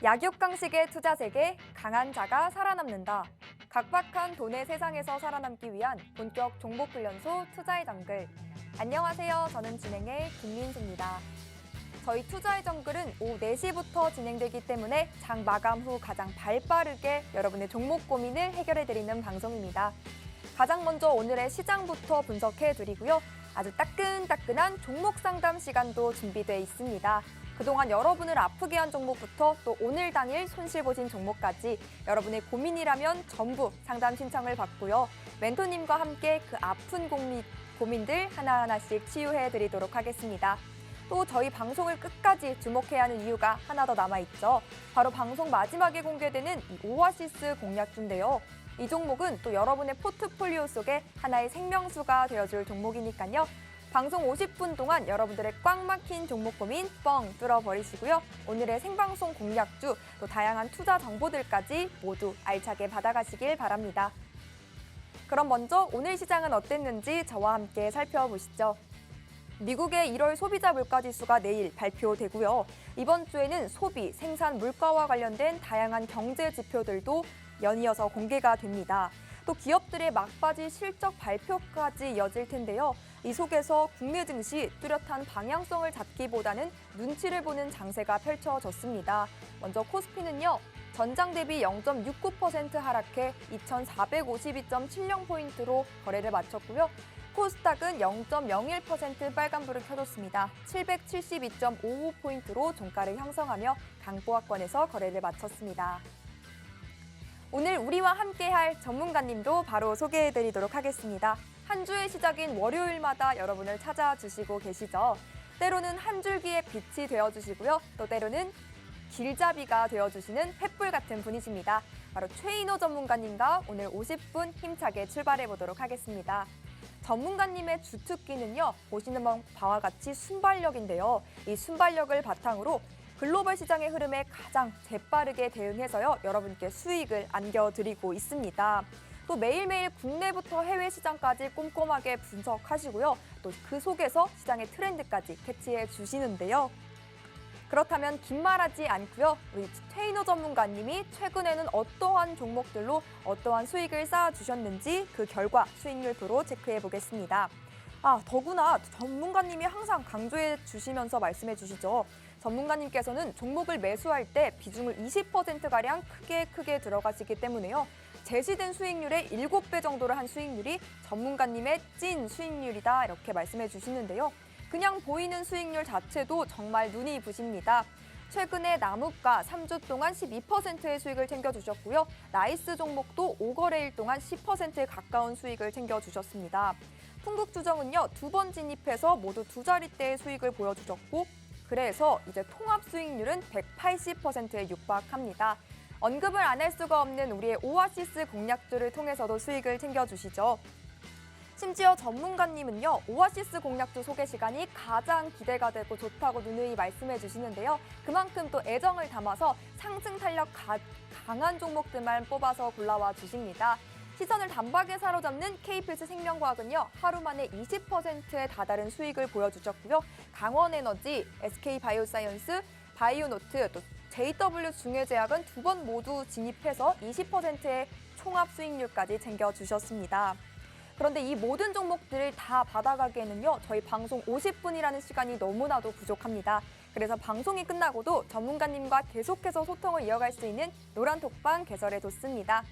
약육강식의 투자 세계, 강한 자가 살아남는다. 각박한 돈의 세상에서 살아남기 위한 본격 종목훈련소 투자의 정글. 안녕하세요. 저는 진행의 김민수입니다. 저희 투자의 정글은 오후 4시부터 진행되기 때문에 장 마감 후 가장 발빠르게 여러분의 종목 고민을 해결해드리는 방송입니다. 가장 먼저 오늘의 시장부터 분석해드리고요. 아주 따끈따끈한 종목 상담 시간도 준비되어 있습니다. 그동안 여러분을 아프게 한 종목부터 또 오늘 당일 손실 보신 종목까지 여러분의 고민이라면 전부 상담 신청을 받고요. 멘토님과 함께 그 아픈 고민들 하나하나씩 치유해드리도록 하겠습니다. 또 저희 방송을 끝까지 주목해야 하는 이유가 하나 더 남아있죠. 바로 방송 마지막에 공개되는 이 오아시스 공략주인데요. 이 종목은 또 여러분의 포트폴리오 속에 하나의 생명수가 되어줄 종목이니까요. 방송 50분 동안 여러분들의 꽉 막힌 종목 고민 뻥 뚫어버리시고요. 오늘의 생방송 공략주, 또 다양한 투자 정보들까지 모두 알차게 받아가시길 바랍니다. 그럼 먼저 오늘 시장은 어땠는지 저와 함께 살펴보시죠. 미국의 1월 소비자 물가지수가 내일 발표되고요. 이번 주에는 소비, 생산, 물가와 관련된 다양한 경제 지표들도 연이어서 공개가 됩니다. 또 기업들의 막바지 실적 발표까지 이어질 텐데요. 이 속에서 국내 증시 뚜렷한 방향성을 잡기보다는 눈치를 보는 장세가 펼쳐졌습니다. 먼저 코스피는요. 전장 대비 0.69% 하락해 2,452.70포인트로 거래를 마쳤고요. 코스닥은 0.01% 빨간불을 켜줬습니다. 772.55포인트로 종가를 형성하며 강보합권에서 거래를 마쳤습니다. 오늘 우리와 함께할 전문가님도 바로 소개해드리도록 하겠습니다. 한 주의 시작인 월요일마다 여러분을 찾아주시고 계시죠. 때로는 한 줄기의 빛이 되어주시고요. 또 때로는 길잡이가 되어주시는 횃불 같은 분이십니다. 바로 최인호 전문가님과 오늘 50분 힘차게 출발해보도록 하겠습니다. 전문가님의 주특기는요. 보시는 바와 같이 순발력인데요. 이 순발력을 바탕으로 글로벌 시장의 흐름에 가장 재빠르게 대응해서요. 여러분께 수익을 안겨드리고 있습니다. 또 매일매일 국내부터 해외 시장까지 꼼꼼하게 분석하시고요. 또 그 속에서 시장의 트렌드까지 캐치해 주시는데요. 그렇다면 긴 말하지 않고요. 우리 최인호 전문가님이 최근에는 어떠한 종목들로 어떠한 수익을 쌓아주셨는지 그 결과 수익률표로 체크해 보겠습니다. 더구나 전문가님이 항상 강조해 주시면서 말씀해 주시죠. 전문가님께서는 종목을 매수할 때 비중을 20%가량 크게 들어가시기 때문에요. 제시된 수익률의 7배 정도를 한 수익률이 전문가님의 찐 수익률이다 이렇게 말씀해 주시는데요. 그냥 보이는 수익률 자체도 정말 눈이 부십니다. 최근에 나무가 3주 동안 12%의 수익을 챙겨주셨고요. 나이스 종목도 5거래일 동안 10%에 가까운 수익을 챙겨주셨습니다. 풍국주정은요. 2번 진입해서 모두 2자릿대의 수익을 보여주셨고 그래서 이제 통합 수익률은 180%에 육박합니다. 언급을 안 할 수가 없는 우리의 오아시스 공략주를 통해서도 수익을 챙겨주시죠. 심지어 전문가님은요. 오아시스 공략주 소개 시간이 가장 기대가 되고 좋다고 누누이 말씀해 주시는데요. 그만큼 또 애정을 담아서 상승 탄력 강한 종목들만 뽑아서 골라와 주십니다. 시선을 단박에 사로잡는 K필스 생명과학은요. 하루 만에 20%에 다다른 수익을 보여주셨고요. 강원에너지, SK바이오사이언스, 바이오노트, 또 JW 중해제약은 2번 모두 진입해서 20%의 총합 수익률까지 챙겨주셨습니다. 그런데 이 모든 종목들을 다 받아가기에는요. 저희 방송 50분이라는 시간이 너무나도 부족합니다. 그래서 방송이 끝나고도 전문가님과 계속해서 소통을 이어갈 수 있는 노란톡방 개설해뒀습니다.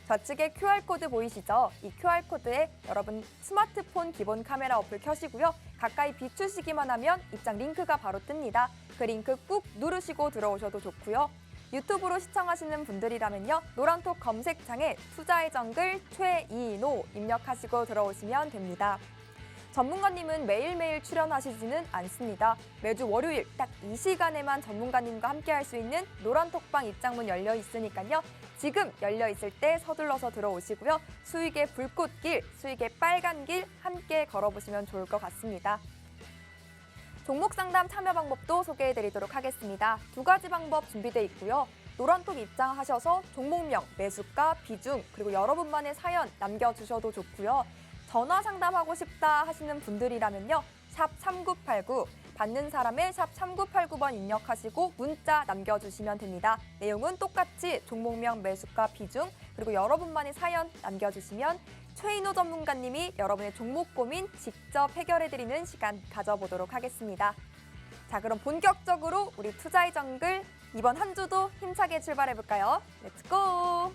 좌측에 QR코드 보이시죠? 이 QR코드에 여러분 스마트폰 기본 카메라 어플 켜시고요. 가까이 비추시기만 하면 입장 링크가 바로 뜹니다. 그 링크 꾹 누르시고 들어오셔도 좋고요. 유튜브로 시청하시는 분들이라면요. 노란톡 검색창에 투자의 정글 최인호 입력하시고 들어오시면 됩니다. 전문가님은 매일매일 출연하시지는 않습니다. 매주 월요일 딱 이 시간에만 전문가님과 함께할 수 있는 노란톡방 입장문 열려 있으니까요. 지금 열려 있을 때 서둘러서 들어오시고요. 수익의 불꽃길, 수익의 빨간 길 함께 걸어보시면 좋을 것 같습니다. 종목 상담 참여 방법도 소개해드리도록 하겠습니다. 2가지 방법 준비되어 있고요. 노란톡 입장하셔서 종목명, 매수가, 비중, 그리고 여러분만의 사연 남겨주셔도 좋고요. 전화 상담하고 싶다 하시는 분들이라면요. 샵 3989, 받는 사람의 샵 3989번 입력하시고 문자 남겨주시면 됩니다. 내용은 똑같이 종목명, 매수가, 비중, 그리고 여러분만의 사연 남겨주시면 최인호 전문가님이 여러분의 종목 고민 직접 해결해드리는 시간 가져보도록 하겠습니다. 자, 그럼 본격적으로 우리 투자의 정글 이번 한 주도 힘차게 출발해볼까요? 렛츠고!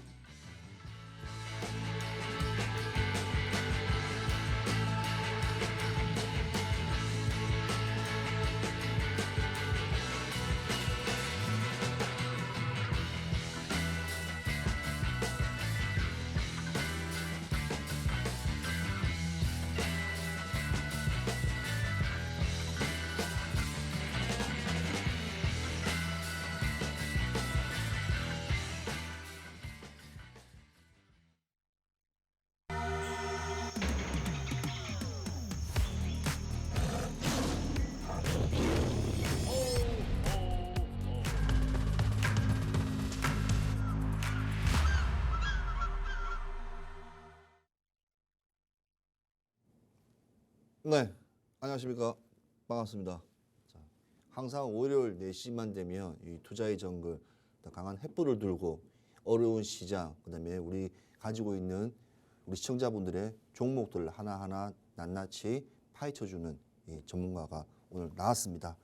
네, 안녕하십니까. 반갑습니다. 자, 항상 월요일 4시만 되면 이 투자의 정글, 강한 횃불을 들고 어려운 시장, 그다음에 우리 가지고 있는 우리 시청자분들의 종목들 하나하나 낱낱이 파헤쳐주는 이 전문가가 오늘 나왔습니다.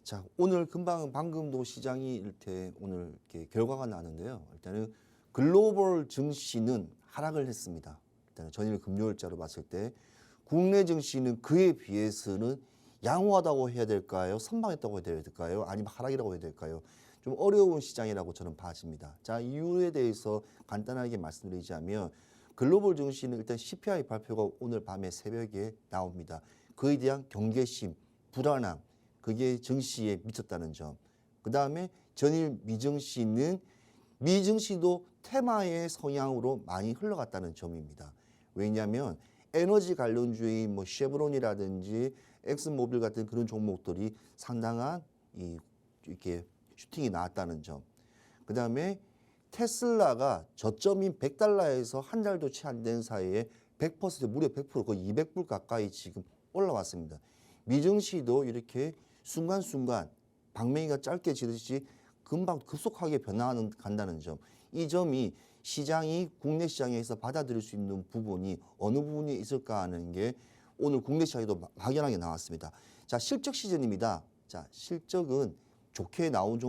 자, 오늘 방금도 시장이 이렇게 오늘 이렇게 결과가 나는데요. 일단은 글로벌 증시는 하락을 했습니다. 일단은 전일 금요일자로 봤을 때 국내 증시는 그에 비해서는 양호하다고 해야 될까요? 선방했다고 해야 될까요? 아니면 하락이라고 해야 될까요? 좀 어려운 시장이라고 저는 봐집니다. 자, 이유에 대해서 간단하게 말씀드리자면 글로벌 증시는 일단 CPI 발표가 오늘 밤에 새벽에 나옵니다. 그에 대한 경계심, 불안함, 그게 증시에 미쳤다는 점. 그 다음에 전일 미증시도 테마의 성향으로 많이 흘러갔다는 점입니다. 왜냐하면 에너지 관련주인 뭐 쉐브론이라든지 엑슨모빌 같은 그런 종목들이 상당한 이렇게 슈팅이 나왔다는 점. 그 다음에 테슬라가 저점인 $100에서 한 달도 채 안 된 사이에 100% 무려 100% 거의 200불 가까이 지금 올라왔습니다. 미증시도 이렇게 순간순간 방맹이가 짧게 지듯이 금방 급속하게 간다는 점. 이 점이 시장이 국내 시장에서 받아들일 수 있는 부분이 어느 부분이 있을까 하는 게 오늘 국내 시장에도 막연하게 나왔습니다. 자, 실적 시즌입니다. 자, 실적은 좋게 나온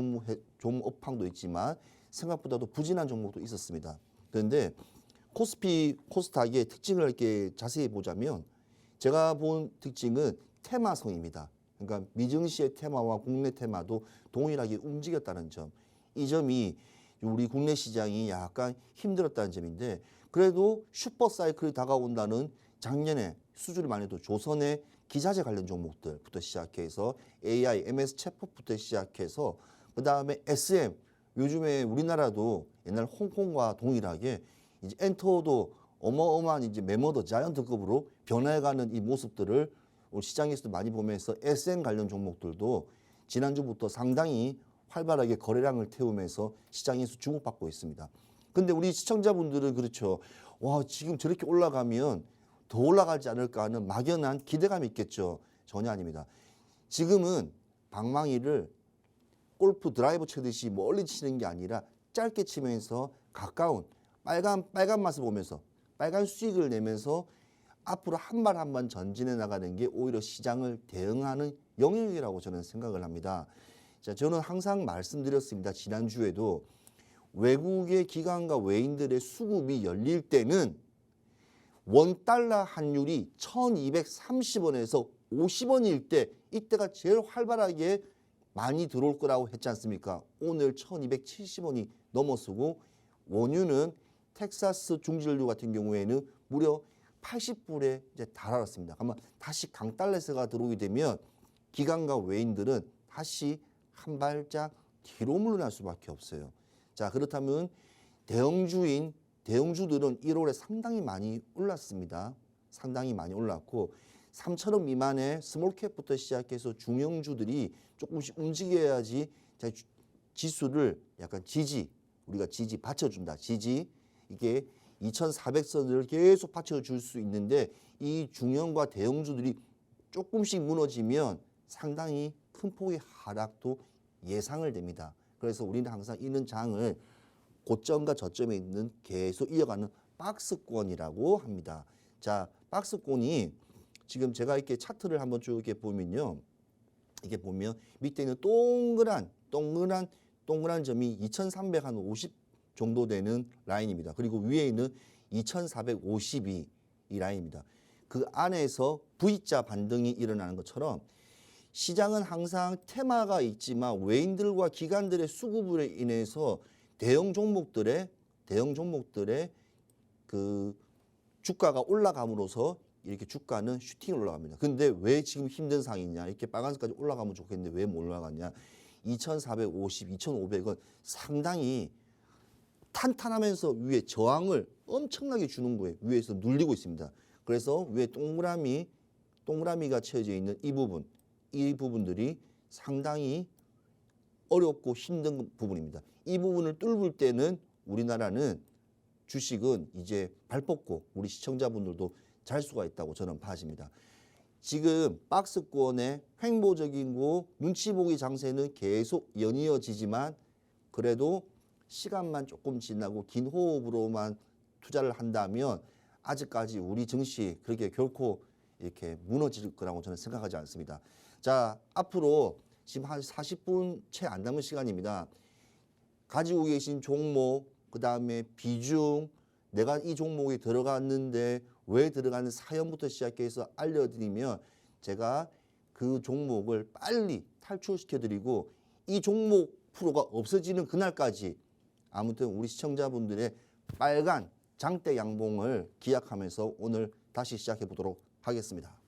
종목업황도 있지만 생각보다도 부진한 종목도 있었습니다. 그런데 코스닥의 특징을 이렇게 자세히 보자면 제가 본 특징은 테마성입니다. 그러니까 미증시의 테마와 국내 테마도 동일하게 움직였다는 점. 이 점이 우리 국내 시장이 약간 힘들었다는 점인데 그래도 슈퍼 사이클이 다가온다는 작년에 수주를 많이 해도 조선의 기자재 관련 종목들부터 시작해서 AI, MS 챗봇부터 시작해서 그 다음에 SM 요즘에 우리나라도 옛날 홍콩과 동일하게 이제 엔터도 어마어마한 이제 메모더 자이언트급으로 변해가는 이 모습들을 우리 시장에서도 많이 보면서 SM 관련 종목들도 지난주부터 상당히 활발하게 거래량을 태우면서 시장에서 주목받고 있습니다. 근데 우리 시청자분들은 그렇죠. 와, 지금 저렇게 올라가면 더 올라가지 않을까 하는 막연한 기대감이 있겠죠. 전혀 아닙니다. 지금은 방망이를 골프 드라이버 치듯이 멀리 치는 게 아니라 짧게 치면서 가까운 빨간 맛을 보면서 빨간 수익을 내면서 앞으로 한 발 한 발 전진해 나가는 게 오히려 시장을 대응하는 영역이라고 저는 생각을 합니다. 자, 저는 항상 말씀드렸습니다. 지난주에도 외국의 기관과 외인들의 수급이 열릴 때는 $1 환율이 1230원에서 50원일 때 이때가 제일 활발하게 많이 들어올 거라고 했지 않습니까? 오늘 1270원이 넘어서고 원유는 텍사스 중진유 같은 경우에는 무려 80불에 이제 달하였습니다. 아마 다시 강달러세가 들어오게 되면 기관과 외인들은 다시 한 발짝 뒤로 물러날 수밖에 없어요. 자, 그렇다면 대형주들은 1월에 상당히 많이 올랐습니다. 상당히 많이 올랐고 3,000원 미만의 스몰캡부터 시작해서 중형주들이 조금씩 움직여야지 지수를 약간 우리가 지지 받쳐준다. 이게 2,400선을 계속 받쳐줄 수 있는데 이 중형과 대형주들이 조금씩 무너지면 상당히 큰 폭의 하락도 예상을 됩니다. 그래서 우리는 항상 이런 장을 고점과 저점에 있는 계속 이어가는 박스권이라고 합니다. 자, 박스권이 지금 제가 이렇게 차트를 한번 쭉 이렇게 보면요. 이게 보면 밑에 있는 동그란 점이 2350 정도 되는 라인입니다. 그리고 위에 있는 2452 이 라인입니다. 그 안에서 V자 반등이 일어나는 것처럼 시장은 항상 테마가 있지만 외인들과 기관들의 수급으로 인해서 대형 종목들의 그 주가가 올라감으로써 이렇게 주가는 슈팅 올라갑니다. 근데 왜 지금 힘든 상황이냐? 이렇게 빨간색까지 올라가면 좋겠는데 왜 못 올라가냐? 2450, 2500은 상당히 탄탄하면서 위에 저항을 엄청나게 주는 거예요. 위에서 눌리고 있습니다. 그래서 위에 동그라미가 채워져 있는 이 부분들이 상당히 어렵고 힘든 부분입니다. 이 부분을 뚫을 때는 우리나라는 주식은 이제 발 뻗고 우리 시청자분들도 잘 수가 있다고 저는 봐집니다. 지금 박스권의 횡보적이고 눈치 보기 장세는 계속 연이어지지만 그래도 시간만 조금 지나고 긴 호흡으로만 투자를 한다면 아직까지 우리 증시 그렇게 결코 이렇게 무너질 거라고 저는 생각하지 않습니다. 자, 앞으로 지금 한 40분 채 안 남은 시간입니다. 가지고 계신 종목, 그다음에 비중, 내가 이 종목에 들어갔는데 왜 들어가는 사연부터 시작해서 알려드리면 제가 그 종목을 빨리 탈출시켜드리고 이 종목 프로가 없어지는 그날까지 아무튼 우리 시청자분들의 빨간 장대 양봉을 기약하면서 오늘 다시 시작해 보도록 하겠습니다.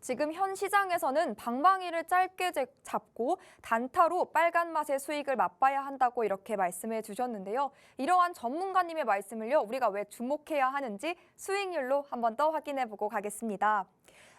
지금 현 시장에서는 방망이를 짧게 잡고 단타로 빨간 맛의 수익을 맛봐야 한다고 이렇게 말씀해 주셨는데요. 이러한 전문가님의 말씀을요, 우리가 왜 주목해야 하는지 수익률로 한 번 더 확인해 보고 가겠습니다.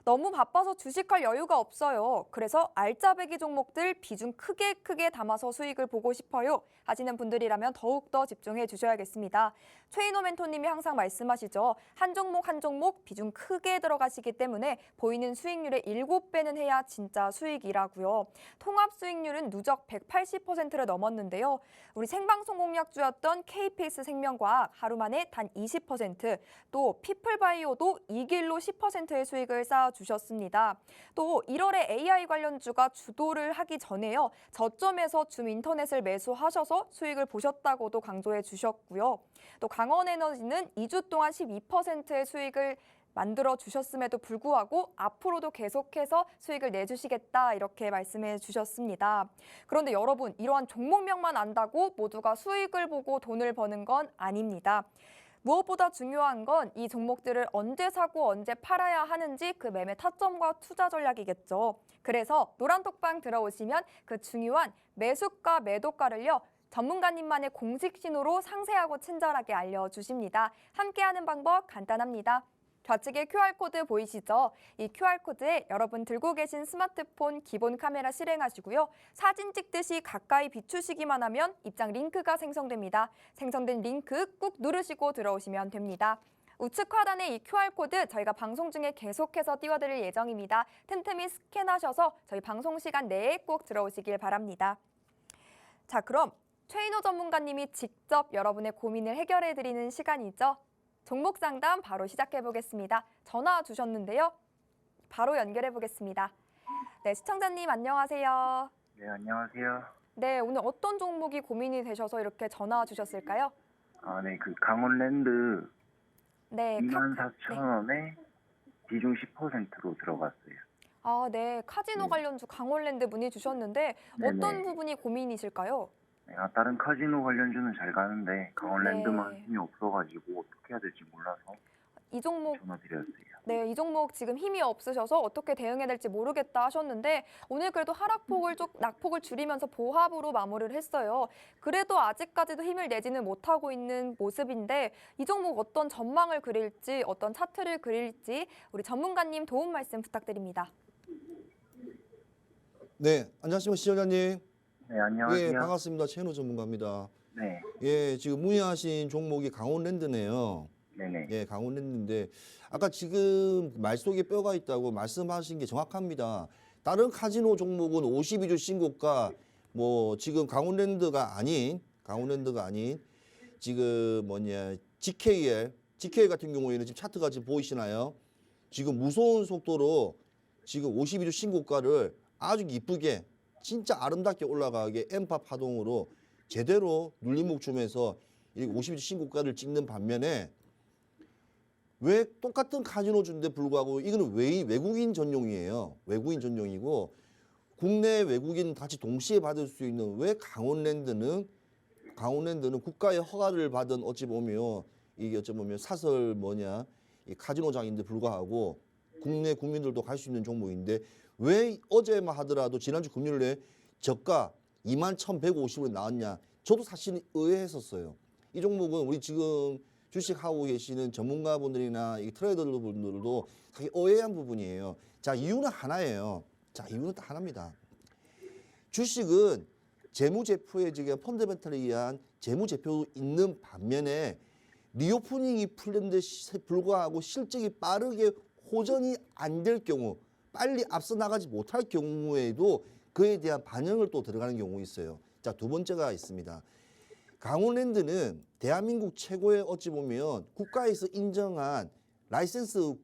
너무 바빠서 주식할 여유가 없어요. 그래서 알짜배기 종목들 비중 크게 담아서 수익을 보고 싶어요 하시는 분들이라면 더욱더 집중해 주셔야겠습니다. 최인호 멘토님이 항상 말씀하시죠. 한 종목 비중 크게 들어가시기 때문에 보이는 수익률의 7배는 해야 진짜 수익이라고요. 통합 수익률은 누적 180%를 넘었는데요. 우리 생방송 공약주였던 KPS 생명과학 하루 만에 단 20%, 또 피플바이오도 2길로 10%의 수익을 쌓아주셨습니다. 또 1월에 AI 관련주가 주도를 하기 전에요. 저점에서 줌인터넷을 매수하셔서 수익을 보셨다고도 강조해 주셨고요. 또 강원에너지는 2주 동안 12%의 수익을 만들어 주셨음에도 불구하고 앞으로도 계속해서 수익을 내주시겠다 이렇게 말씀해 주셨습니다. 그런데 여러분, 이러한 종목명만 안다고 모두가 수익을 보고 돈을 버는 건 아닙니다. 무엇보다 중요한 건 이 종목들을 언제 사고 언제 팔아야 하는지 그 매매 타점과 투자 전략이겠죠. 그래서 노란톡방 들어오시면 그 중요한 매수가 매도가를요, 전문가님만의 공식 신호로 상세하고 친절하게 알려주십니다. 함께하는 방법 간단합니다. 좌측에 QR코드 보이시죠? 이 QR코드에 여러분 들고 계신 스마트폰 기본 카메라 실행하시고요. 사진 찍듯이 가까이 비추시기만 하면 입장 링크가 생성됩니다. 생성된 링크 꾹 누르시고 들어오시면 됩니다. 우측 하단의 이 QR코드 저희가 방송 중에 계속해서 띄워드릴 예정입니다. 틈틈이 스캔하셔서 저희 방송 시간 내에 꼭 들어오시길 바랍니다. 자, 그럼 최인호 전문가님이 직접 여러분의 고민을 해결해드리는 시간이죠. 종목 상담 바로 시작해 보겠습니다. 전화 주셨는데요. 바로 연결해 보겠습니다. 네, 시청자님 안녕하세요. 네, 안녕하세요. 네, 오늘 어떤 종목이 고민이 되셔서 이렇게 전화 주셨을까요? 네, 그 강원랜드 네, 24,000원에 비중 10%로 들어갔어요. 네, 카지노 네. 관련주 강원랜드 문의 주셨는데 어떤 네네. 부분이 고민이실까요? 네, 다른 카지노 관련주는 잘 가는데 강원랜드만 네. 힘이 없어가지고 어떻게 해야 될지 몰라서 이 종목 전화드렸어요. 네, 이 종목 지금 힘이 없으셔서 어떻게 대응해야 될지 모르겠다 하셨는데 오늘 그래도 하락폭을 낙폭을 줄이면서 보합으로 마무리를 했어요. 그래도 아직까지도 힘을 내지는 못하고 있는 모습인데 이 종목 어떤 전망을 그릴지 어떤 차트를 그릴지 우리 전문가님 도움 말씀 부탁드립니다. 네, 안녕하십니까 시청자님. 네, 안녕하세요. 예, 반갑습니다. 최인호 전문가입니다. 네, 예, 지금 문의하신 종목이 강원랜드네요. 네네. 예, 강원랜드인데 아까 지금 말 속에 뼈가 있다고 말씀하신 게 정확합니다. 다른 카지노 종목은 52주 신고가 뭐 지금 강원랜드가 아닌 지금 뭐냐 GKL 같은 경우에는 지금 차트가 지금 보이시나요? 지금 무서운 속도로 지금 52주 신고가를 아주 이쁘게 진짜 아름답게 올라가게 엠파 파동으로 제대로 눌림목 주면서 이 52주 신고가를 찍는 반면에 왜 똑같은 카지노 주인데 불구하고 이거는 외국인 전용이에요. 외국인 전용이고 국내 외국인 같이 동시에 받을 수 있는 왜 강원랜드는 국가의 허가를 받은 어찌 보면 이게 어찌 보면 사설 이 카지노장인데 불구하고 국내 국민들도 갈 수 있는 종목인데 왜 어제만 하더라도 지난주 금요일에 저가 21,150원에 나왔냐? 저도 사실 의외했었어요. 이 종목은 우리 지금 주식하고 계시는 전문가분들이나 이 트레이더분들도 사실 의외한 부분이에요. 자, 이유는 하나예요. 자, 이유는 딱 하나입니다. 주식은 재무제표에 지금 펀더멘털에 의한 재무제표 있는 반면에 리오프닝이 풀렸는데 불구하고 실적이 빠르게 호전이 안 될 경우 빨리 앞서 나가지 못할 경우에도 그에 대한 반영을 또 들어가는 경우가 있어요. 자, 두 번째가 있습니다. 강원랜드는 대한민국 최고의 어찌 보면 국가에서 인정한 라이센스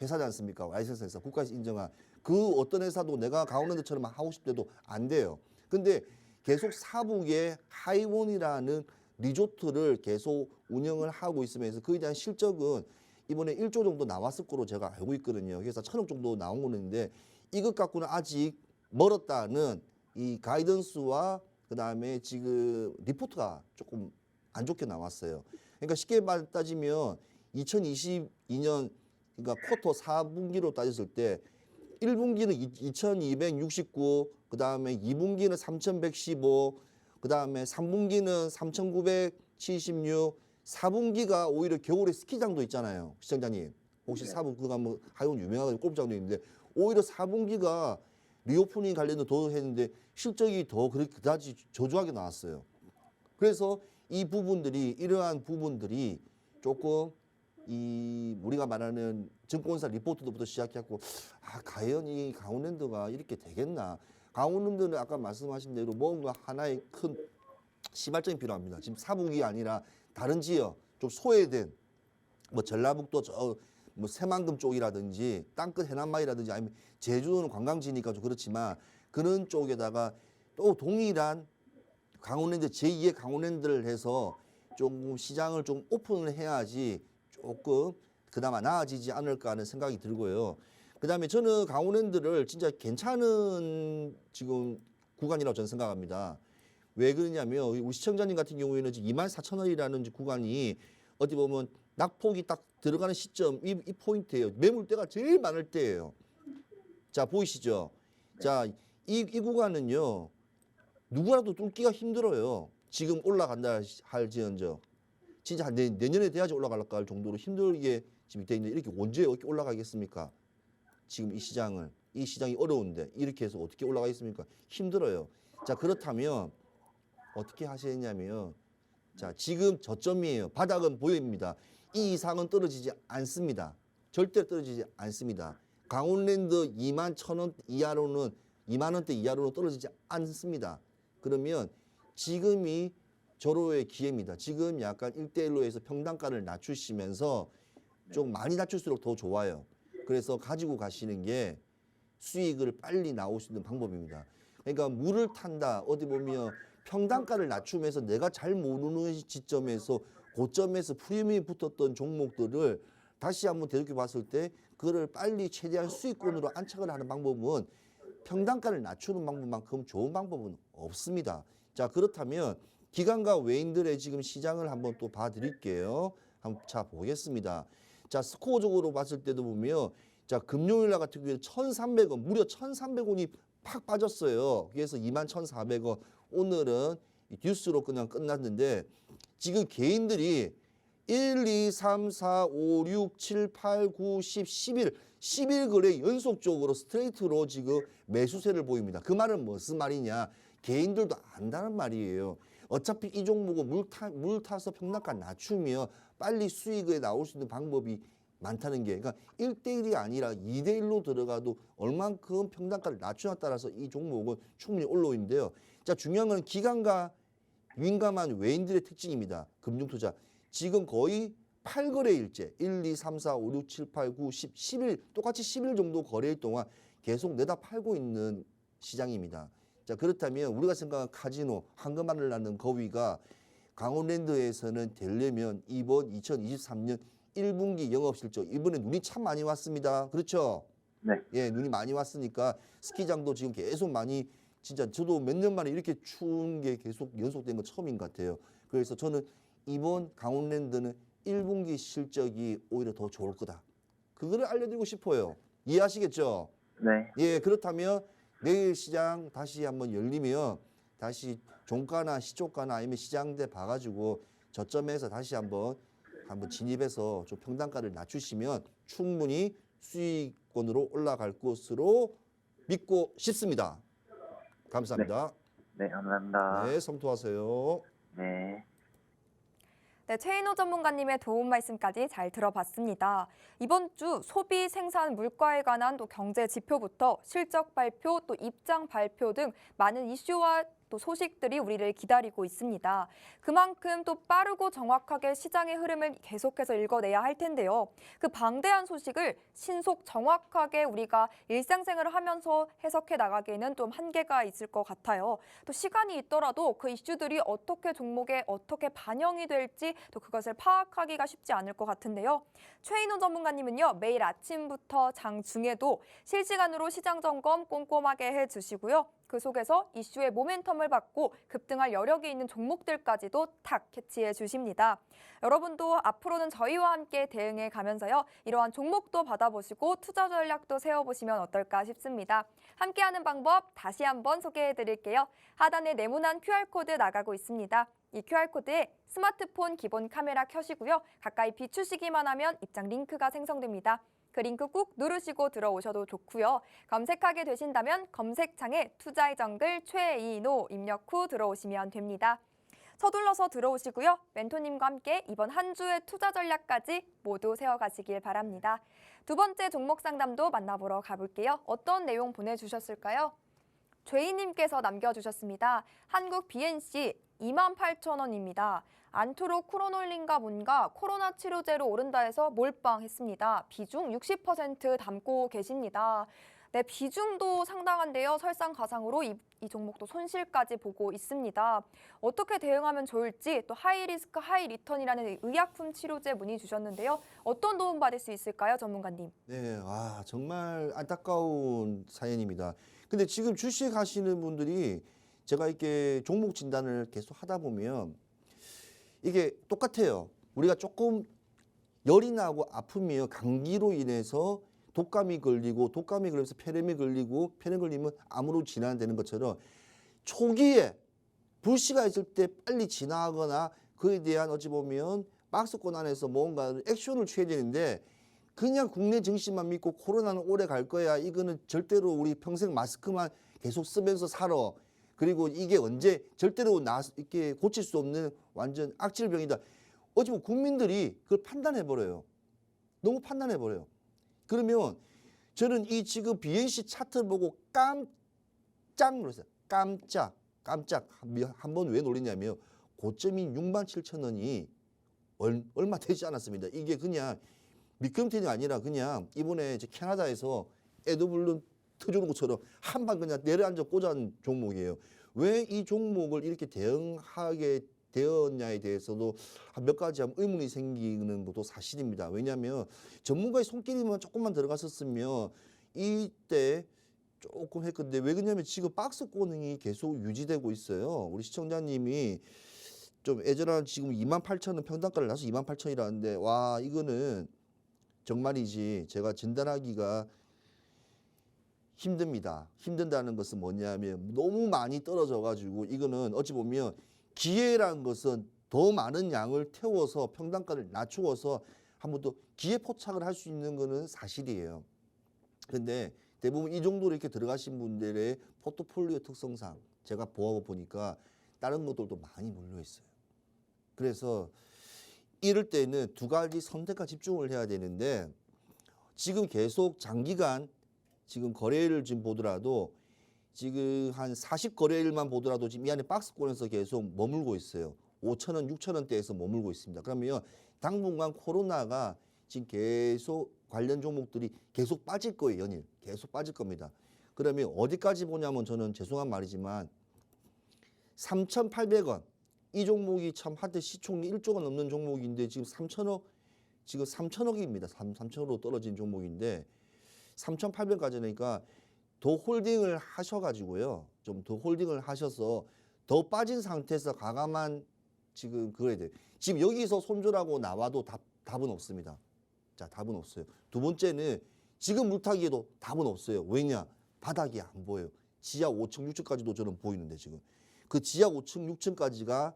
회사지 않습니까? 라이센스 회사, 국가에서 인정한 그 어떤 회사도 내가 강원랜드처럼 하고 싶대도 안 돼요. 근데 계속 사북에 하이원이라는 리조트를 계속 운영을 하고 있으면서 그에 대한 실적은 이번에 1조 정도 나왔을 거로 제가 알고 있거든요. 그래서 1,000억 정도 나온 거는데 이것 갖고는 아직 멀었다는 이 가이던스와 그다음에 지금 리포트가 조금 안 좋게 나왔어요. 그러니까 쉽게 따지면 2022년 그러니까 쿼터 4분기로 따졌을 때 1분기는 2,269, 그다음에 2분기는 3,115, 그다음에 3분기는 3,976, 4분기가 오히려 겨울에 스키장도 있잖아요. 시청자님. 혹시 네. 4분 그가 뭐 하이원 유명한 골프장도 있는데 오히려 4분기가 리오프닝 관련도 더 했는데 실적이 더 그다지 저조하게 나왔어요. 그래서 이 부분들이 이러한 부분들이 조금 이 우리가 말하는 증권사 리포트부터 시작했고 과연 이 강원랜드가 이렇게 되겠나? 강원랜드는 아까 말씀하신 대로 뭔가 하나의 큰 시발점이 필요합니다. 지금 사북이 아니라 다른 지역 좀 소외된 뭐 전라북도 뭐 새만금 쪽이라든지 땅끝 해남마이라든지 아니면 제주도는 관광지니까 좀 그렇지만 그런 쪽에다가 또 동일한 강원랜드 제2의 강원랜드를 해서 조금 시장을 좀 오픈을 해야지 조금 그나마 나아지지 않을까 하는 생각이 들고요. 그다음에 저는 강원랜드를 진짜 괜찮은 지금 구간이라고 저는 생각합니다. 왜 그러냐면 우리 시청자님 같은 경우에는 지금 24,000원이라는 구간이 어디 보면 낙폭이 딱 들어가는 시점 이 포인트예요. 매물대가 제일 많을 때예요. 자, 보이시죠? 자, 이 구간은요. 누구라도 뚫기가 힘들어요. 지금 올라간다 할지언정. 진짜 내년에 돼야지 올라갈까 할 정도로 힘들게 지금 돼 있는데 이렇게 언제 이렇게 올라가겠습니까? 지금 이 시장이 어려운데 이렇게 해서 어떻게 올라가겠습니까? 힘들어요. 자, 그렇다면 어떻게 하시냐면 자, 지금 저점이에요. 바닥은 보입니다. 이 이상은 떨어지지 않습니다. 절대 떨어지지 않습니다. 강원랜드 21,000원 이하로는 2만 원대 이하로는 떨어지지 않습니다. 그러면 지금이 절호의 기회입니다. 지금 약간 1대1로 해서 평단가를 낮추시면서 좀 많이 낮출수록 더 좋아요. 그래서 가지고 가시는 게 수익을 빨리 나올 수 있는 방법입니다. 그러니까 물을 탄다. 어디 보면 평단가를 낮추면서 내가 잘 모르는 지점에서 고점에서 프리미엄이 붙었던 종목들을 다시 한번 되돌려 봤을 때 그거를 빨리 최대한 수익권으로 안착을 하는 방법은 평단가를 낮추는 방법만큼 좋은 방법은 없습니다. 자, 그렇다면 기관과 외인들의 지금 시장을 한번 또 봐드릴게요. 한번 자 보겠습니다. 자, 스코어적으로 봤을 때도 보면 자, 금요일 날 같은 경우에 1,300원, 무려 1,300원이 팍 빠졌어요. 그래서 21,400원. 오늘은 듀스로 그냥 끝났는데 지금 개인들이 1, 2, 3, 4, 5, 6, 7, 8, 9, 10, 11 거래 연속적으로 스트레이트로 지금 매수세를 보입니다. 그 말은 무슨 말이냐? 개인들도 안다는 말이에요. 어차피 이 종목은 물 타서 평단가 낮추면 빨리 수익에 나올 수 있는 방법이 많다는 게, 그러니까 1대1이 아니라 2대1로 들어가도 얼만큼 평단가를 낮추냐에 따라서 이 종목은 충분히 올라오는데요. 자, 중요한 건 기관과 민감한 외인들의 특징입니다. 금융투자. 지금 거의 8거래일째 1, 2, 3, 4, 5, 6, 7, 8, 9, 10, 10일 똑같이 10일 정도 거래일 동안 계속 내다 팔고 있는 시장입니다. 자, 그렇다면 우리가 생각한 카지노, 황금알을 낳는 거위가 강원랜드에서는 되려면 이번 2023년 1분기 영업실적 이번에 눈이 참 많이 왔습니다. 그렇죠? 네. 예, 눈이 많이 왔으니까 스키장도 지금 계속 많이 진짜 저도 몇 년 만에 이렇게 추운 게 계속 연속된 건 처음인 것 같아요. 그래서 저는 이번 강원랜드는 1분기 실적이 오히려 더 좋을 거다. 그거를 알려드리고 싶어요. 이해하시겠죠? 네. 예, 그렇다면 내일 시장 다시 한번 열리면 다시 종가나 시초가나 아니면 시장대 봐가지고 저점에서 다시 한번 진입해서 좀 평단가를 낮추시면 충분히 수익권으로 올라갈 것으로 믿고 싶습니다. 감사합니다. 네, 감사합니다. 네, 성투하세요. 네. 네, 최인호 전문가님의 도움 말씀까지 잘 들어봤습니다. 이번 주 소비 생산 물가에 관한 또 경제 지표부터 실적 발표, 또 입장 발표 등 많은 이슈와 또 소식들이 우리를 기다리고 있습니다. 그만큼 또 빠르고 정확하게 시장의 흐름을 계속해서 읽어내야 할 텐데요. 그 방대한 소식을 신속 정확하게 우리가 일상생활을 하면서 해석해 나가기에는 좀 한계가 있을 것 같아요. 또 시간이 있더라도 그 이슈들이 어떻게 종목에 어떻게 반영이 될지 또 그것을 파악하기가 쉽지 않을 것 같은데요. 최인호 전문가님은요, 매일 아침부터 장중에도 실시간으로 시장 점검 꼼꼼하게 해주시고요. 그 속에서 이슈의 모멘텀을 받고 급등할 여력이 있는 종목들까지도 탁 캐치해 주십니다. 여러분도 앞으로는 저희와 함께 대응해 가면서요, 이러한 종목도 받아보시고 투자 전략도 세워보시면 어떨까 싶습니다. 함께하는 방법 다시 한번 소개해 드릴게요. 하단에 네모난 QR코드 나가고 있습니다. 이 QR코드에 스마트폰 기본 카메라 켜시고요. 가까이 비추시기만 하면 입장 링크가 생성됩니다. 그 링크 꾹 누르시고 들어오셔도 좋고요. 검색하게 되신다면 검색창에 투자의 정글 최인호 입력 후 들어오시면 됩니다. 서둘러서 들어오시고요. 멘토님과 함께 이번 한 주의 투자 전략까지 모두 세워가시길 바랍니다. 두 번째 종목 상담도 만나보러 가볼게요. 어떤 내용 보내주셨을까요? 죄인님께서 남겨주셨습니다. 한국 BNC 28,000원입니다. 안트로 쿠로놀린가 뭔가 코로나 치료제로 오른다 해서 몰빵했습니다. 비중 60% 담고 계십니다. 네, 비중도 상당한데요. 설상가상으로 이 종목도 손실까지 보고 있습니다. 어떻게 대응하면 좋을지 또 하이리스크 하이리턴이라는 의약품 치료제 문의 주셨는데요. 어떤 도움 받을 수 있을까요, 전문가님? 네, 와, 정말 안타까운 사연입니다. 근데 지금 주식 하시는 분들이 제가 이렇게 종목 진단을 계속 하다 보면 이게 똑같아요. 우리가 조금 열이 나고 아픔이에요. 감기로 인해서 독감이 걸리고 독감이 걸려서 폐렴이 걸리고 폐렴 걸리면 암으로 진화되는 것처럼 초기에 불씨가 있을 때 빨리 진화하거나 그에 대한 어찌 보면 박스권 안에서 뭔가 액션을 취해야 되는데 그냥 국내 증시만 믿고 코로나는 오래 갈 거야. 이거는 절대로 우리 평생 마스크만 계속 쓰면서 살아. 그리고 이게 언제 절대로 이렇게 고칠 수 없는 완전 악질병이다. 어찌 보면 국민들이 그걸 판단해버려요. 너무 판단해버려요. 그러면 저는 이 지금 BNC 차트를 보고 깜짝 놀랐어요. 깜짝. 한 번 왜 놀랐냐면 고점이 67,000원이 얼마 되지 않았습니다. 이게 그냥 미끄럼틀이 아니라 그냥 이번에 이제 캐나다에서 에드블룬 터주는 것처럼 한 방 그냥 내려앉아 꽂은 종목이에요. 왜 이 종목을 이렇게 대응하게 되었냐에 대해서도 몇 가지 의문이 생기는 것도 사실입니다. 왜냐하면 전문가의 손길이만 조금만 들어갔었으면 이때 조금 했건데 왜 그러냐면 지금 박스권이 계속 유지되고 있어요. 우리 시청자님이 좀 애절한 지금 28,000원 평단가를 나서 28,000원이라는데 와 이거는 정말이지 제가 진단하기가 힘듭니다. 힘든다는 것은 뭐냐면 너무 많이 떨어져 가지고 이거는 어찌 보면 기회라는 것은 더 많은 양을 태워서 평단가를 낮추어서 한번 더 기회 포착을 할 수 있는 거는 사실이에요. 근데 대부분 이 정도로 이렇게 들어가신 분들의 포트폴리오 특성상 제가 보니까 다른 것들도 많이 몰려 있어요. 그래서 이럴 때는 두 가지 선택과 집중을 해야 되는데 지금 계속 장기간 지금 거래일을 지금 보더라도 지금 한 40거래일만 보더라도 지금 이 안에 박스권에서 계속 머물고 있어요. 5,000원, 6,000원대에서 머물고 있습니다. 그러면 당분간 코로나가 지금 계속 관련 종목들이 계속 빠질 거예요. 연일 계속 빠질 겁니다. 그러면 어디까지 보냐면 저는 죄송한 말이지만 3,800원 이 종목이 참 한때 시총이 1조가 넘는 종목인데 지금 3천억입니다. 3천억으로 떨어진 종목인데 3,800까지니까 더 홀딩을 하셔가지고요. 좀 더 홀딩을 하셔서 더 빠진 상태에서 과감한 지금 그래야 돼요. 지금 여기서 손절하고 나와도 답은 없습니다. 자, 답은 없어요. 두 번째는 지금 물타기에도 답은 없어요. 왜냐? 바닥이 안 보여요. 지하 5층, 6층까지도 저는 보이는데 지금. 그 지하 5층, 6층까지가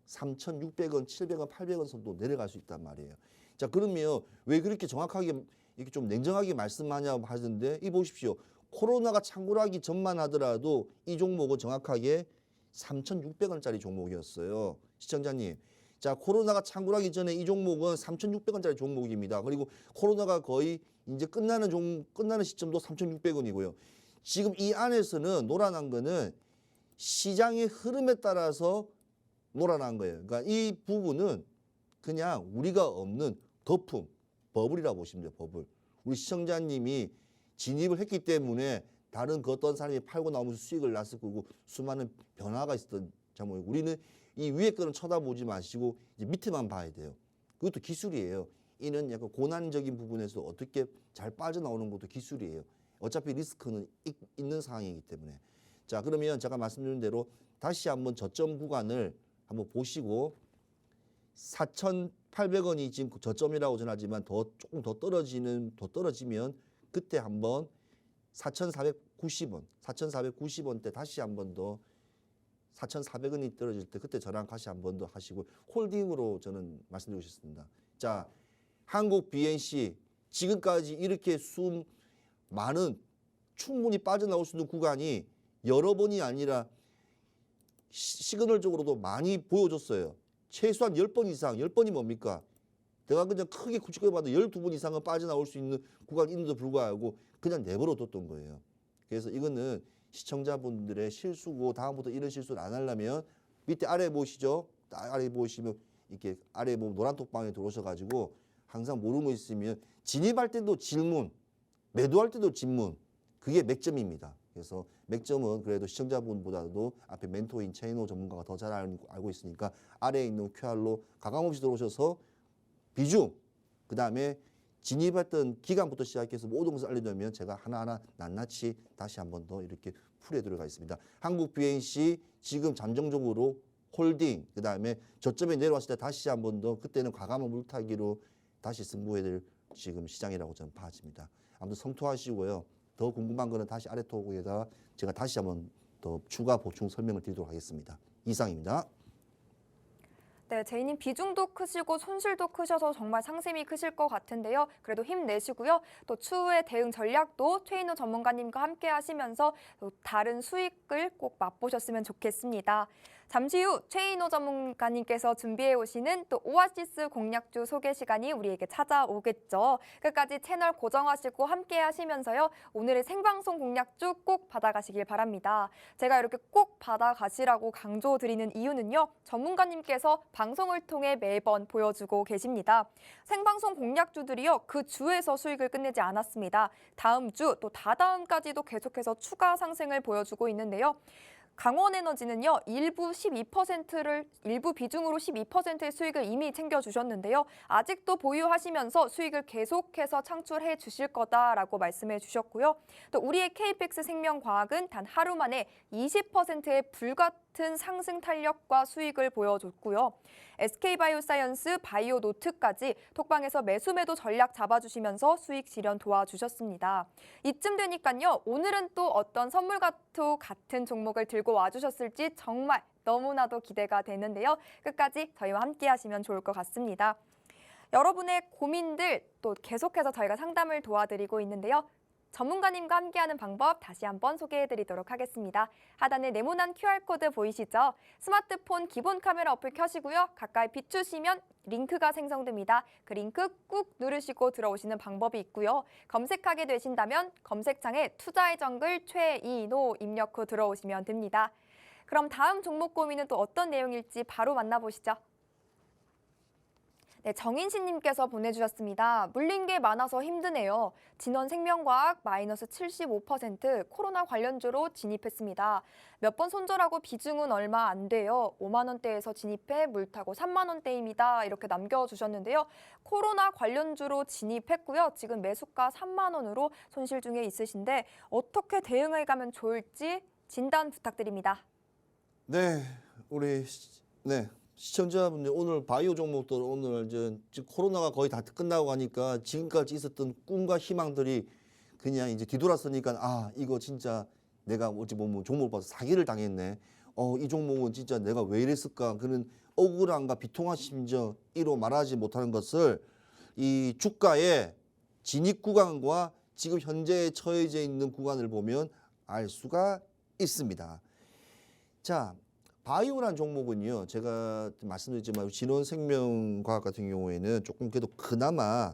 3,600원, 700원, 800원 선도 내려갈 수 있단 말이에요. 자, 그러면 왜 그렇게 정확하게 이렇게 좀 냉정하게 말씀하냐고 하던데 이 보십시오. 코로나가 창궐하기 전만 하더라도 이 종목은 정확하게 3,600원짜리 종목이었어요. 시청자님. 자, 코로나가 창궐하기 전에 이 종목은 3,600원짜리 종목입니다. 그리고 코로나가 거의 이제 끝나는 시점도 3,600원이고요. 지금 이 안에서는 놀아난 거는 시장의 흐름에 따라서 놀아난 거예요. 그러니까 이 부분은 그냥 우리가 없는 거품, 버블이라고 보시면 돼요. 버블. 우리 시청자님이 진입을 했기 때문에 다른 그 어떤 사람이 팔고 나오면서 수익을 났을 거고 수많은 변화가 있었던 종목이고 우리는 이 위에 거는 쳐다보지 마시고 이제 밑에만 봐야 돼요. 그것도 기술이에요. 이는 약간 고난적인 부분에서 어떻게 잘 빠져나오는 것도 기술이에요. 어차피 리스크는 있는 상황이기 때문에. 자, 그러면 제가 말씀드린 대로 다시 한번 저점 구간을 한번 보시고 4,800원이 지금 저점이라고 전하지만 조금 더 떨어지면 그때 한번 4,490원 때 다시 한번 더 4,400원이 떨어질 때 그때 저랑 다시 한번 더 하시고 홀딩으로 저는 말씀드리고 싶습니다. 자, 한국 BNC 지금까지 이렇게 많은 충분히 빠져나올 수 있는 구간이 여러 번이 아니라 시그널적으로도 많이 보여줬어요. 최소한 10번 이상, 10번이 뭡니까? 내가 그냥 크게 구축해봐도 12번 이상은 빠져나올 수 있는 구간인데도 불구하고 그냥 내버려 뒀던 거예요. 그래서 이거는 시청자분들의 실수고 다음부터 이런 실수를 안 하려면 밑에 아래 보시죠. 아래 보시면 이렇게 아래 보면 노란 톡방에 들어오셔가지고 항상 모르는 거 있으면 진입할 때도 질문, 매도할 때도 질문. 그게 맥점입니다. 그래서 맥점은 그래도 시청자분보다도 앞에 멘토인 최인호 전문가가 더 잘 알고 있으니까 아래에 있는 QR로 가감없이 들어오셔서 비중, 그 다음에 진입했던 기간부터 시작해서 모든 것을 알려드리면 제가 하나하나 낱낱이 다시 한번 더 이렇게 풀에 들어가 있습니다. 한국 BNC 지금 잠정적으로 홀딩, 그 다음에 저점에 내려왔을 때 다시 한번 더 그때는 과감한 물타기로 다시 승부해야 될 지금 시장이라고 저는 봐집니다. 아무튼 성토하시고요. 더 궁금한 거는 다시 아래 토크에다가 제가 다시 한번 더 추가 보충 설명을 드리도록 하겠습니다. 이상입니다. 네, 제이님 비중도 크시고 손실도 크셔서 정말 상심이 크실 것 같은데요. 그래도 힘내시고요. 또 추후의 대응 전략도 최인호 전문가님과 함께 하시면서 또 다른 수익을 꼭 맛보셨으면 좋겠습니다. 잠시 후 최인호 전문가님께서 준비해 오시는 또 오아시스 공략주 소개 시간이 우리에게 찾아오겠죠. 끝까지 채널 고정하시고 함께 하시면서요. 오늘의 생방송 공략주 꼭 받아가시길 바랍니다. 제가 이렇게 꼭 받아가시라고 강조드리는 이유는요. 전문가님께서 방송을 통해 매번 보여주고 계십니다. 생방송 공략주들이요. 그 주에서 수익을 끝내지 않았습니다. 다음 주 또 다다음까지도 계속해서 추가 상승을 보여주고 있는데요. 강원에너지는요. 일부 비중으로 12%의 수익을 이미 챙겨주셨는데요. 아직도 보유하시면서 수익을 계속해서 창출해 주실 거다라고 말씀해 주셨고요. 또 우리의 KPX 생명과학은 단 하루 만에 20%의 불같은 상승 탄력과 수익을 보여줬고요. SK바이오사이언스, 바이오노트까지 톡방에서 매수매도 전략 잡아주시면서 수익 실현 도와주셨습니다. 이쯤 되니까요. 오늘은 또 어떤 선물과 같은 종목을 들고 와주셨을지 정말 너무나도 기대가 되는데요. 끝까지 저희와 함께 하시면 좋을 것 같습니다. 여러분의 고민들 또 계속해서 저희가 상담을 도와드리고 있는데요. 전문가님과 함께하는 방법 다시 한번 소개해드리도록 하겠습니다. 하단에 네모난 QR코드 보이시죠? 스마트폰 기본 카메라 어플 켜시고요. 가까이 비추시면 링크가 생성됩니다. 그 링크 꾹 누르시고 들어오시는 방법이 있고요. 검색하게 되신다면 검색창에 투자의 정글 최인호 입력 후 들어오시면 됩니다. 그럼 다음 종목 고민은 또 어떤 내용일지 바로 만나보시죠. 네, 정인신님께서 보내주셨습니다. 물린 게 많아서 힘드네요. 진원생명과학 마이너스 75% 코로나 관련주로 진입했습니다. 몇 번 손절하고 비중은 얼마 안 돼요. 5만 원대에서 진입해 물타고 3만 원대입니다. 이렇게 남겨주셨는데요. 코로나 관련주로 진입했고요. 지금 매수가 3만 원으로 손실 중에 있으신데 어떻게 대응해 가면 좋을지 진단 부탁드립니다. 네, 시청자분들 오늘 바이오 종목들 오늘 지금 코로나가 거의 다 끝나고 가니까 지금까지 있었던 꿈과 희망들이 그냥 이제 뒤돌아서니까 이거 진짜 내가 어찌 보면 종목을 봐서 사기를 당했네. 이 종목은 진짜 내가 왜 이랬을까 그런 억울함과 비통한 심정 이로 말하지 못하는 것을 이 주가의 진입 구간과 지금 현재 처해져 있는 구간을 보면 알 수가 있습니다. 자. 바이오란 종목은요, 제가 말씀드렸지만 진원생명과학 같은 경우에는 조금 그래도 그나마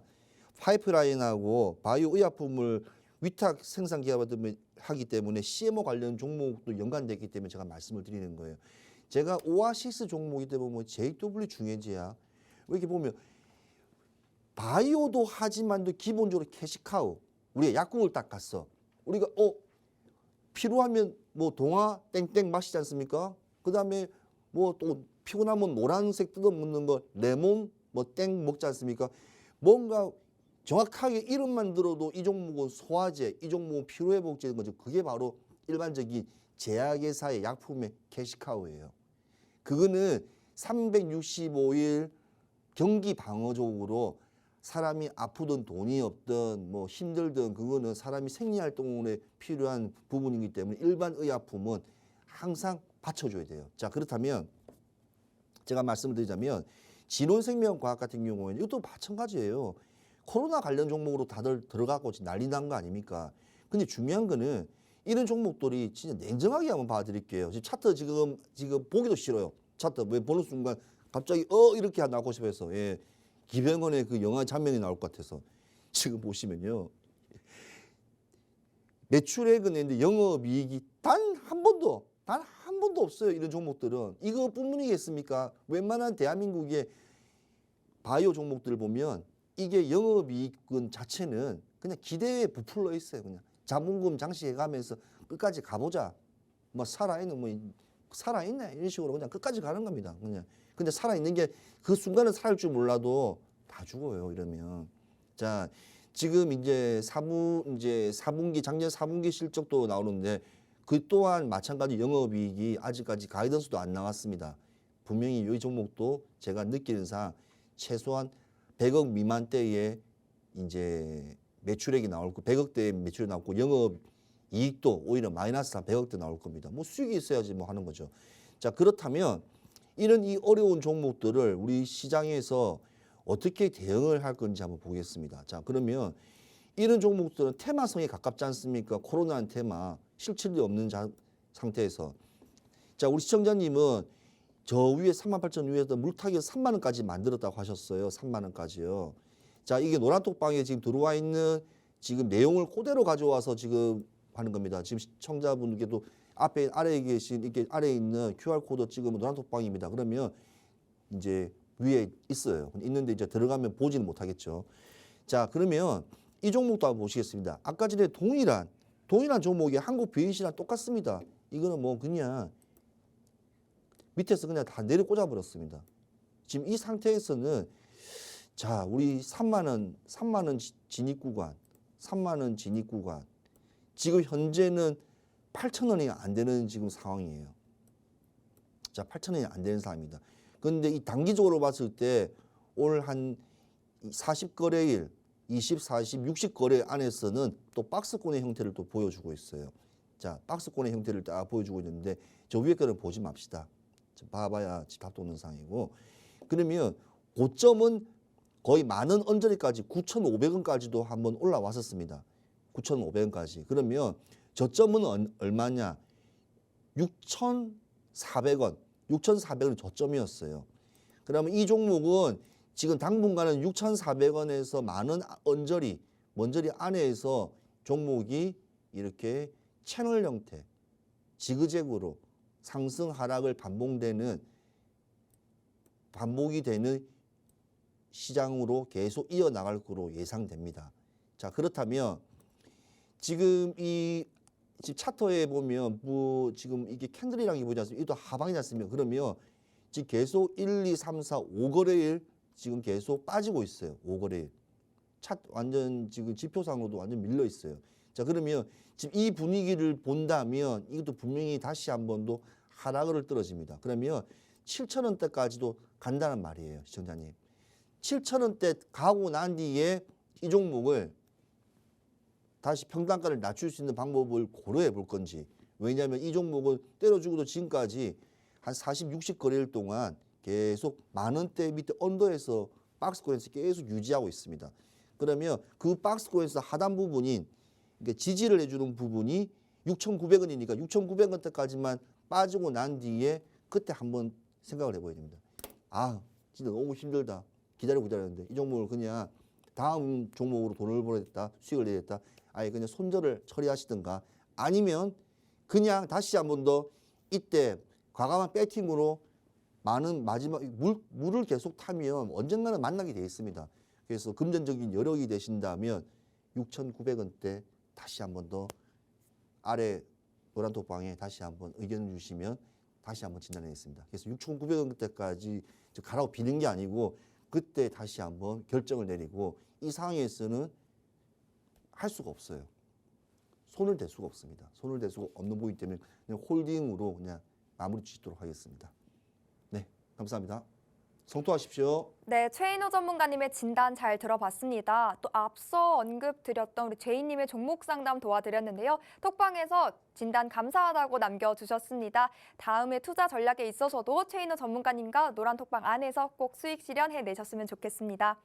파이프라인하고 바이오 의약품을 위탁 생산 기업을 하기 때문에 CMO 관련 종목도 연관되기 때문에 제가 말씀을 드리는 거예요. 제가 오아시스 종목이 때문에 뭐 JW 중해제약 이렇게 보면 바이오도 하지만도 기본적으로 캐시카우 우리가 약국을 딱 갔어. 우리가 필요하면 뭐 동화 땡땡 마시지 않습니까? 그다음에 뭐 또 피곤하면 노란색 뜯어 먹는 거 레몬 뭐 땡 먹지 않습니까? 뭔가 정확하게 이름만 들어도 이 종목은 소화제, 이 종목은 피로회복제인 거죠. 그게 바로 일반적인 제약회사의 약품의 캐시카우예요. 그거는 365일 경기 방어적으로 사람이 아프든 돈이 없든 뭐 힘들든 그거는 사람이 생리활동에 필요한 부분이기 때문에 일반 의약품은 항상 받쳐줘야 돼요. 자, 그렇다면 제가 말씀을 드리자면 진원생명과학 같은 경우에는 이것도 마찬가지예요. 코로나 관련 종목으로 다들 들어가고 난리 난 거 아닙니까? 근데 중요한 거는 이런 종목들이 진짜 냉정하게 한번 봐드릴게요. 지금 차트 지금 보기도 싫어요. 차트 왜 보는 순간 갑자기 이렇게 나오고 싶어서 기병원의 그 영화 장면이 나올 것 같아서 지금 보시면요. 매출액은 있는데 영업이익이 단 한 번도 없어요. 이런 종목들은. 이거뿐이겠습니까? 웬만한 대한민국의 바이오 종목들을 보면 이게 영업이익은 자체는 그냥 기대에 부풀러 있어요. 그냥 자본금 장식해가면서 끝까지 가보자. 뭐 살아있네 이런 식으로 그냥 끝까지 가는 겁니다. 그냥. 근데 살아있는 게 그 순간은 살아올 줄 몰라도 다 죽어요. 이러면. 자, 지금 이제 4분기 작년 4분기 실적도 나오는데 그 또한 마찬가지 영업이익이 아직까지 가이던스도 안 나왔습니다. 분명히 이 종목도 제가 느끼는 상 최소한 100억 미만대의 이제 매출액이 나올 거, 100억대의 매출이 나오고 영업이익도 오히려 마이너스 한 100억대 나올 겁니다. 뭐 수익이 있어야지 뭐 하는 거죠. 자, 그렇다면 이런 이 어려운 종목들을 우리 시장에서 어떻게 대응을 할 건지 한번 보겠습니다. 자, 그러면 이런 종목들은 테마성에 가깝지 않습니까? 코로나는 테마, 실질이 없는 상태에서. 자, 우리 시청자님은 저 위에 38,000 위에서 물타기에서 3만 원까지 만들었다고 하셨어요. 3만 원까지요. 자, 이게 노란톡방에 지금 들어와 있는 지금 내용을 그대로 가져와서 지금 하는 겁니다. 지금 시청자분께도 아래에 계신 이렇게 아래에 있는 QR코드 찍으면 노란톡방입니다. 그러면 이제 위에 있어요. 있는데 이제 들어가면 보지는 못하겠죠. 자, 그러면 이 종목도 한번 보시겠습니다. 아까 전에 동일한 종목이 한국 BNC랑 똑같습니다. 이거는 뭐 그냥 밑에서 그냥 다 내려 꽂아 버렸습니다. 지금 이 상태에서는 자, 우리 3만 원 진입 구간, 3만 원 진입 구간. 지금 현재는 8,000원이 안 되는 지금 상황이에요. 자, 8,000원이 안 되는 상황입니다. 그런데 이 단기적으로 봤을 때 올 한 40거래일, 20, 40, 60거래 안에서는 또 박스권의 형태를 또 보여주고 있어요. 자, 박스권의 형태를 딱 보여주고 있는데 저 위에 거는 보지 맙시다. 봐봐야 답 도는 상이고. 그러면 고점은 거의 만원 언저리까지 9,500원까지도 한번 올라왔었습니다. 9,500원까지. 그러면 저점은 얼마냐? 6,400원. 6,400원이 저점이었어요. 그러면 이 종목은 지금 당분간은 6,400원에서 많은 먼저리 안에서 종목이 이렇게 채널 형태, 지그재그로 상승 하락을 반복이 되는 시장으로 계속 이어나갈 거로 예상됩니다. 자, 그렇다면 지금 지금 차트에 보면 지금 이게 캔들이랑 보지 않습니까? 이것도 하방이지 않습니까? 그러면 지금 계속 1, 2, 3, 4, 5거래일 지금 계속 빠지고 있어요. 5거래일. 완전 지금 지표상으로도 완전 밀려 있어요. 자, 그러면 지금 이 분위기를 본다면 이것도 분명히 다시 한 번 더 하락을 떨어집니다. 그러면 7,000원대까지도 간다는 말이에요, 시청자님. 7,000원대 가고 난 뒤에 이 종목을 다시 평단가를 낮출 수 있는 방법을 고려해 볼 건지. 왜냐하면 이 종목은 때려주고도 지금까지 한 40, 60거래일 동안 계속 만원대 밑에 언더에서 박스권에서 계속 유지하고 있습니다. 그러면 그 박스권에서 하단 부분인 그러니까 지지를 해주는 부분이 6,900원이니까 6,900원대까지만 빠지고 난 뒤에 그때 한번 생각을 해봐야 됩니다. 아, 진짜 너무 힘들다. 기다렸는데 이 종목을 그냥 다음 종목으로 돈을 벌어야겠다. 수익을 내겠다. 아예 그냥 손절을 처리하시든가 아니면 그냥 다시 한 번 더 이때 과감한 배팅으로 많은 마지막 물을 계속 타면 언젠가는 만나게 돼 있습니다. 그래서 금전적인 여력이 되신다면 6,900원대 다시 한 번 더 아래 노란톡방에 다시 한번 의견을 주시면 다시 한번 진단하겠습니다. 그래서 6,900원대까지 가라고 비는 게 아니고 그때 다시 한번 결정을 내리고 이 상황에서는 할 수가 없어요. 손을 댈 수가 없습니다. 손을 댈 수가 없는 부분이기 때문에 그냥 홀딩으로 그냥 마무리 짓도록 하겠습니다. 네, 감사합니다. 성토하십시오. 네, 최인호 전문가님의 진단 잘 들어봤습니다. 또 앞서 언급드렸던 우리 제이님의 종목 상담 도와드렸는데요. 톡방에서 진단 감사하다고 남겨주셨습니다. 다음에 투자 전략에 있어서도 최인호 전문가님과 노란 톡방 안에서 꼭 수익 실현해내셨으면 좋겠습니다.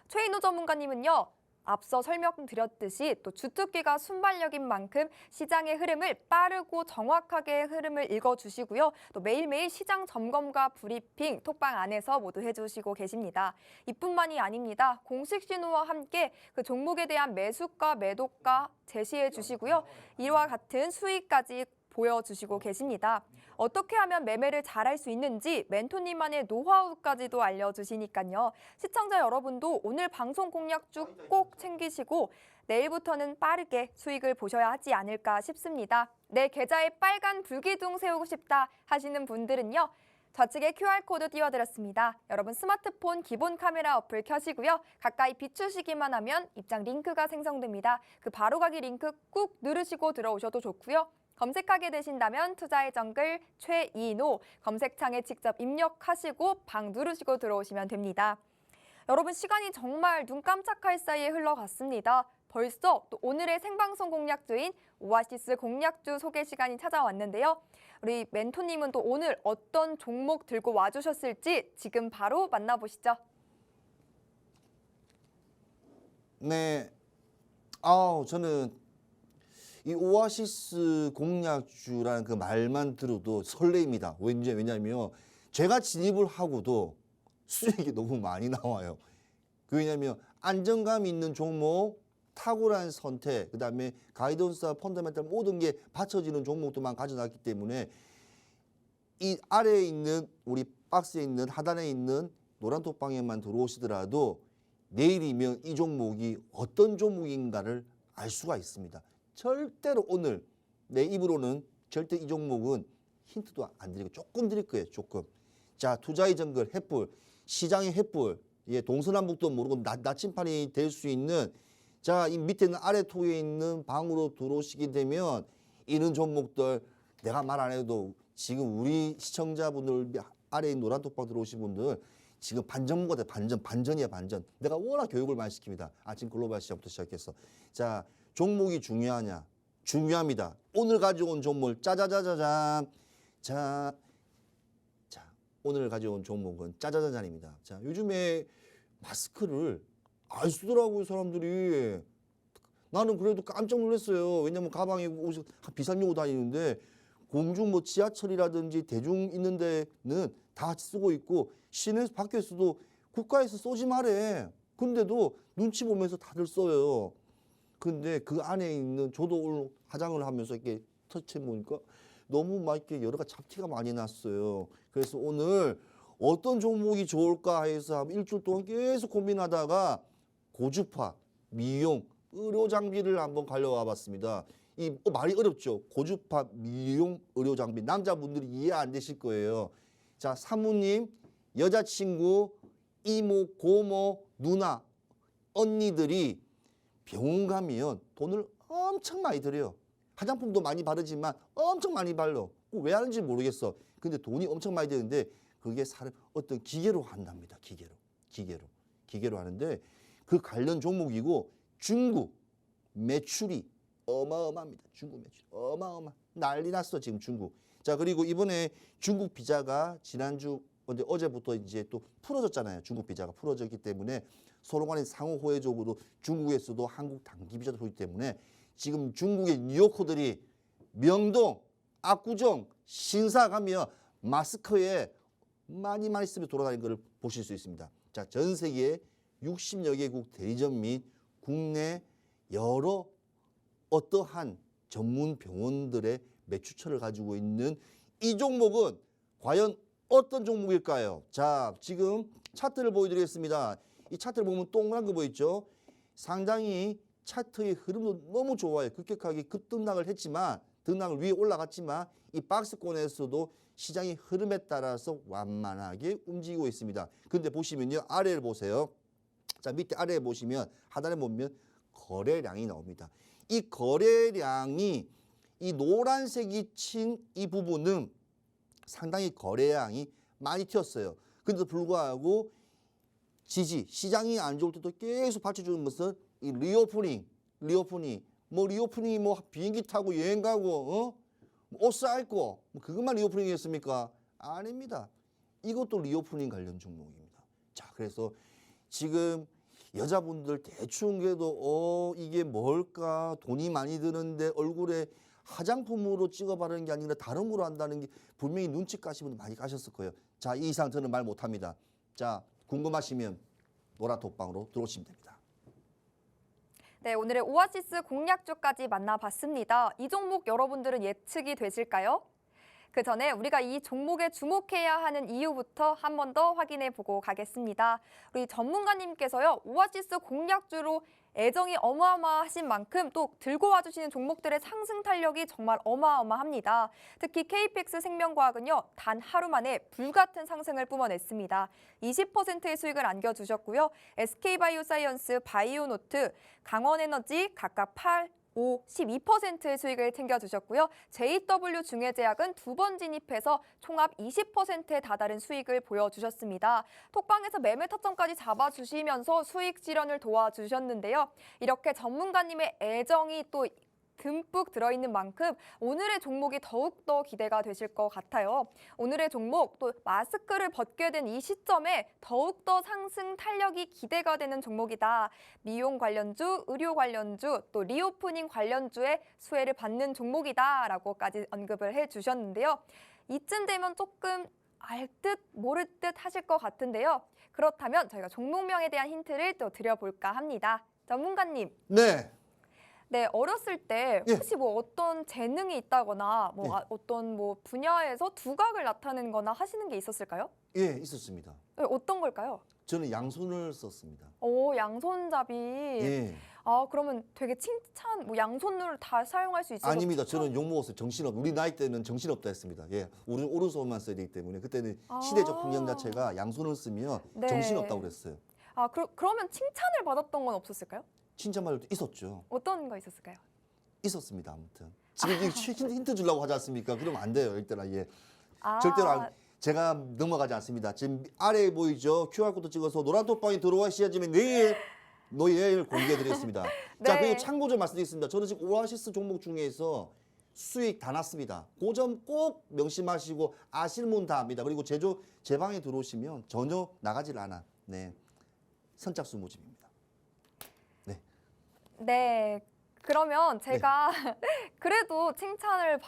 최인호 전문가님은요. 앞서 설명드렸듯이 또 주특기가 순발력인 만큼 시장의 흐름을 빠르고 정확하게 흐름을 읽어주시고요. 또 매일매일 시장 점검과 브리핑 톡방 안에서 모두 해주시고 계십니다. 이뿐만이 아닙니다. 공식 신호와 함께 그 종목에 대한 매수가, 매도가 제시해 주시고요. 이와 같은 수익까지 보여주시고 계십니다. 어떻게 하면 매매를 잘할 수 있는지 멘토님만의 노하우까지도 알려주시니까요. 시청자 여러분도 오늘 방송 공략주 꼭 챙기시고 내일부터는 빠르게 수익을 보셔야 하지 않을까 싶습니다. 내 계좌에 빨간 불기둥 세우고 싶다 하시는 분들은요. 좌측에 QR코드 띄워드렸습니다. 여러분 스마트폰 기본 카메라 어플 켜시고요. 가까이 비추시기만 하면 입장 링크가 생성됩니다. 그 바로가기 링크 꾹 누르시고 들어오셔도 좋고요. 검색하게 되신다면 투자의 정글 최인호 검색창에 직접 입력하시고 방 누르시고 들어오시면 됩니다. 여러분 시간이 정말 눈 깜짝할 사이에 흘러갔습니다. 벌써 또 오늘의 생방송 공략주인 오아시스 공략주 소개 시간이 찾아왔는데요. 우리 멘토님은 또 오늘 어떤 종목 들고 와주셨을지 지금 바로 만나보시죠. 네, 저는 이 오아시스 공략주라는 그 말만 들어도 설레입니다. 왜냐하면 제가 진입을 하고도 수익이 너무 많이 나와요. 왜냐하면 안정감 있는 종목, 탁월한 선택, 그다음에 가이던스와 펀더멘탈 모든 게 받쳐지는 종목들만 가져놨기 때문에 이 아래에 있는 우리 박스에 있는 하단에 있는 노란 톡방에만 들어오시더라도 내일이면 이 종목이 어떤 종목인가를 알 수가 있습니다. 절대로 오늘 내 입으로는 절대 이 종목은 힌트도 안 드리고 조금 드릴 거예요. 조금. 자, 투자의 정글 횃불, 시장의 횃불, 동서남북도 모르고 나침판이 될 수 있는 자, 이 밑에 있는 아래 토에 있는 방으로 들어오시게 되면 이런 종목들 내가 말 안 해도 지금 우리 시청자분들 아래에 노란 톡방 들어오신 분들 지금 반전보다 반전이야 반전. 내가 워낙 교육을 많이 시킵니다. 아침 글로벌 시장부터 시작해서. 자, 종목이 중요하냐? 중요합니다. 오늘 가져온 종목 짜자자자잔. 자, 오늘 가져온 종목은 짜자자잔입니다. 자, 요즘에 마스크를 안 쓰더라고요, 사람들이. 나는 그래도 깜짝 놀랐어요. 왜냐면 가방에 옷이 비싼 거 다니는데 공중 뭐 지하철이라든지 대중 있는 데는 다 쓰고 있고 시내에서 밖에서도 국가에서 쏘지 말해. 근데도 눈치 보면서 다들 써요. 근데 그 안에 있는 저도 오늘 화장을 하면서 이렇게 터치해 보니까 너무 막 이렇게 여러 가지 잡티가 많이 났어요. 그래서 오늘 어떤 종목이 좋을까 해서 일주일 동안 계속 고민하다가 고주파, 미용, 의료 장비를 한번 가려와 봤습니다. 이 말이 어렵죠. 고주파, 미용, 의료 장비. 남자분들이 이해 안 되실 거예요. 자, 사모님, 여자친구, 이모, 고모, 누나, 언니들이 병원 가면 돈을 엄청 많이 들여요. 화장품도 많이 바르지만 엄청 많이 발라. 왜 하는지 모르겠어. 근데 돈이 엄청 많이 드는데 그게 사람 어떤 기계로 한답니다. 기계로 하는데 그 관련 종목이고 중국 매출이 어마어마합니다. 중국 매출 어마어마 난리 났어 지금 중국. 자 그리고 이번에 중국 비자가 지난주 어제부터 이제 또 풀어졌잖아요. 중국 비자가 풀어졌기 때문에 서로 간에 상호 호혜적으로 중국에서도 한국 단기 비자도 보기 때문에 지금 중국의 뉴요커들이 명동, 압구정, 신사 가면 마스크에 많이 쓰면서 돌아다니는 것을 보실 수 있습니다. 자, 전 세계 60여 개국 대리점 및 국내 여러 어떠한 전문 병원들의 매출처를 가지고 있는 이 종목은 과연 어떤 종목일까요? 자, 지금 차트를 보여드리겠습니다. 이 차트를 보면 동그란 거 보이죠? 상당히 차트의 흐름도 너무 좋아요. 급격하게 급등락을 했지만 등락을 위에 올라갔지만 이 박스권에서도 시장의 흐름에 따라서 완만하게 움직이고 있습니다. 근데 보시면요. 아래를 보세요. 자, 밑에 아래에 보시면 하단에 보면 거래량이 나옵니다. 이 거래량이 이 노란색이 친 이 부분은 상당히 거래량이 많이 튀었어요. 근데도 불구하고 시장이 안 좋을 때도 계속 받쳐주는 것은 이 리오프닝, 리오프닝이 뭐 비행기 타고 여행 가고, 옷 사입고, 그것만 리오프닝이었습니까? 아닙니다. 이것도 리오프닝 관련 종목입니다. 자, 그래서 지금 여자분들 대충 그래도 이게 뭘까? 돈이 많이 드는데 얼굴에 화장품으로 찍어 바르는 게 아니라 다른 거로 한다는 게 분명히 눈치 까시는 분들 많이 까셨을 거예요. 자, 이 이상 저는 말 못합니다. 자, 궁금하시면 노라톡방으로 들어오시면 됩니다. 네, 오늘의 오아시스 공략주까지 만나봤습니다. 이 종목 여러분들은 예측이 되실까요? 그 전에 우리가 이 종목에 주목해야 하는 이유부터 한 번 더 확인해 보고 가겠습니다. 우리 전문가님께서요, 오아시스 공략주로 애정이 어마어마하신 만큼 또 들고 와주시는 종목들의 상승 탄력이 정말 어마어마합니다. 특히 KPX 생명과학은요, 단 하루 만에 불같은 상승을 뿜어냈습니다. 20%의 수익을 안겨주셨고요. SK바이오사이언스, 바이오노트, 강원에너지 각각 8, 5, 12%의 수익을 챙겨주셨고요. JW 중해제약은 두 번 진입해서 총합 20%에 다다른 수익을 보여주셨습니다. 톡방에서 매매 타점까지 잡아주시면서 수익 실현을 도와주셨는데요. 이렇게 전문가님의 애정이 또 듬뿍 들어있는 만큼 오늘의 종목이 더욱더 기대가 되실 것 같아요. 오늘의 종목 또 마스크를 벗게 된 이 시점에 더욱더 상승 탄력이 기대가 되는 종목이다. 미용 관련주, 의료 관련주, 또 리오프닝 관련주의 수혜를 받는 종목이다라고까지 언급을 해주셨는데요. 이쯤 되면 조금 알 듯 모를 듯 하실 것 같은데요. 그렇다면 저희가 종목명에 대한 힌트를 또 드려볼까 합니다. 전문가님. 네. 네, 어렸을 때 혹시 뭐 어떤 재능이 있다거나 어떤 뭐 분야에서 두각을 나타내거나 하시는 게 있었을까요? 예, 있었습니다. 네, 어떤 걸까요? 저는 양손을 썼습니다. 오, 양손잡이. 예. 아, 그러면 되게 칭찬, 뭐 양손을 다 사용할 수 있어서 아닙니다. 저는 욕먹었어요. 정신없. 우리 나이 때는 정신없다 했습니다. 예, 우리 오른손만 써야 되기 때문에 그때는 시대적 풍경 자체가 양손을 쓰면 네. 정신없다고 그랬어요. 아, 그러면 칭찬을 받았던 건 없었을까요? 칭찬받을 때 있었죠. 어떤 거 있었을까요? 있었습니다. 아무튼 지금 힌트 주려고 하지 않습니까? 그러면 안 돼요. 일단 예. 아, 절대로 제가 넘어가지 않습니다. 지금 아래에 보이죠? QR코드 찍어서 노란톡방에 들어와셔야지만 내일 공개해드리겠습니다. 네. 자, 그리고 참고 좀 말씀드리겠습니다. 저는 지금 오아시스 종목 중에서 수익 다 났습니다. 그 점 꼭 명심하시고 아실 분 다 압니다. 그리고 제 방에 들어오시면 전혀 나가질 않아. 네, 선착순 모집입니다. 네. 네. 그러면 제가 그래도 칭찬을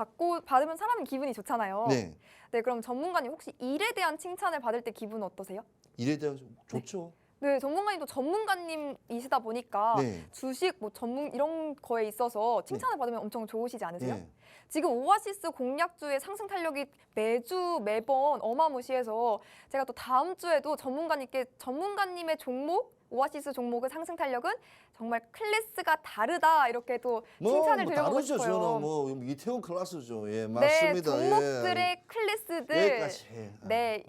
받으면 사람이 기분이 좋잖아요. 네. 네, 그럼 전문가님 혹시 일에 대한 칭찬을 받을 때 기분 어떠세요? 일에 대한 좋죠. 네, 전문가님도 전문가님이시다 보니까 네. 주식 뭐 전문 이런 거에 있어서 칭찬을 받으면 엄청 좋으시지 않으세요? 네. 지금 오아시스 공약주의 상승 탄력이 매번 어마무시해서 제가 또 다음 주에도 전문가님의 종목 오아시스 종목의 상승 탄력은 정말 클래스가 다르다 이렇게 또 칭찬을 드려보고 다르죠. 싶어요. 저는 뭐 이태원 클래스죠. 예, 네, 맞습니다. 종목들의 클래스들 여기까지. 네.